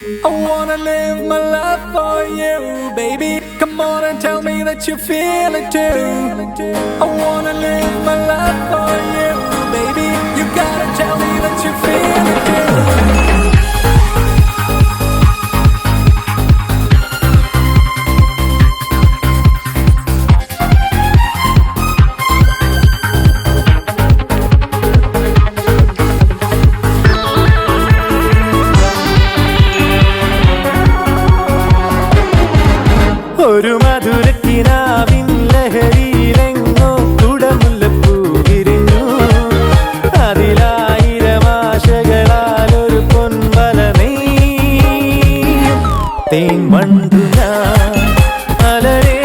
I wanna live my life for you, baby. Come on and tell me that you feel it too. I wanna live my life for you, baby. You gotta tell me that you feel it too. ഒരു മധുരക്കിനാവിൻ ലഹരിയിലെങ്ങോ കുടമുല്ലപ്പൂ വിരിഞ്ഞു. അതിലായിരം ആശകളാലൊരു പൊൻവല നെയ്യും തേൻ വണ്ടു ഞാൻ അലരേ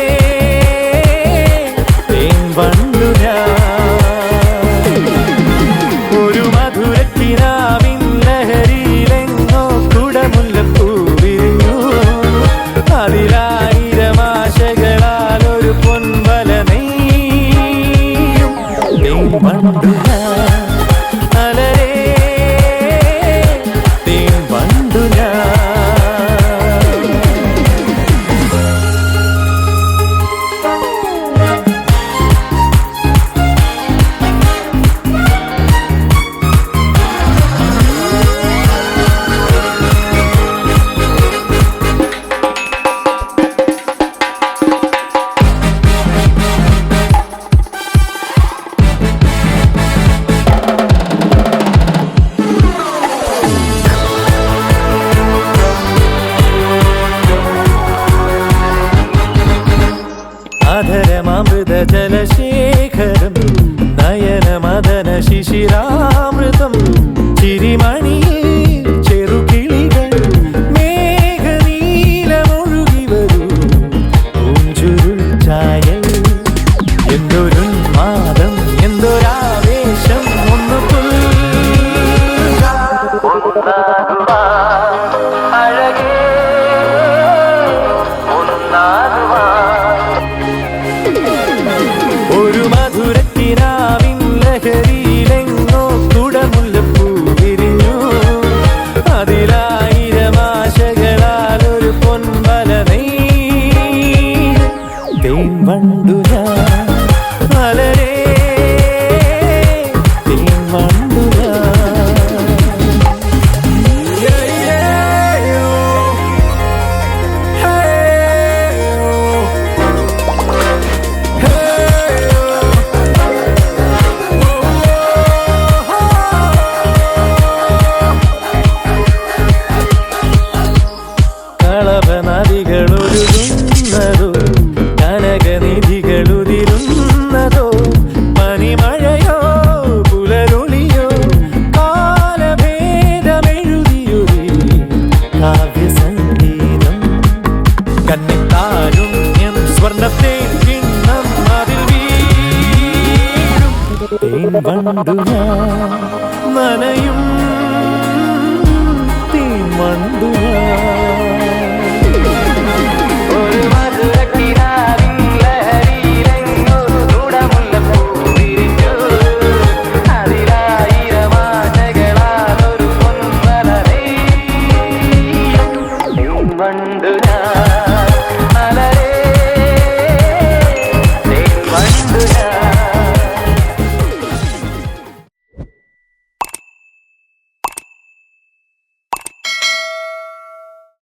തേൻ വണ്ടു ഞാൻ. ഒരു മധുരക്കിനാവിൻ ലഹരിയിലെങ്ങോ കുടമുല്ലപ്പൂ വിരിഞ്ഞു. അതിലായിരം ആശകളാലൊരു പൊൻവല നെയ്യും തേൻ വണ്ടു ഞാൻ അലരേ തേൻ വണ്ടു ഞാൻ. അധരമൃത ജലശേഖരം നയനമദന ശിശിരാമൃതം ചിരിമണിയിൽ ചെറുകിളികൾ മേഘനീലമൊഴുകി വരൂ പൂഞ്ചുരുൾ ചായൽ. എന്തൊരുന്മാദം എന്തൊരാവേശം ഒന്നു അഴകേ ഒരു മധുരക്കിനാവിൻ ലഹരിയിലെങ്ങോ കുടമുല്ലപ്പൂ വിരിഞ്ഞു. അതിലായിരം ആശകളാലൊരു പൊൻവല നെയ്യും തേൻ വണ്ടു ഞാൻ അലരേ തേൻ വണ്ടു ഞാൻ. കളഭനദികളൊരുകുന്നതോ കനകനിധികളുതിരുന്നതോ പനിമഴയോ പുലരൊളിയോ കാലഭേദമെഴുതിയൊരു കാവ്യസംഗീതം. കന്നിത്താരുണ്യം സ്വർണ്ണത്തെ കിണ്ണം അതിൽ വീഴും തേൻ വണ്ടു ഞാൻ നനയും തേൻ വണ്ടു ഞാൻ.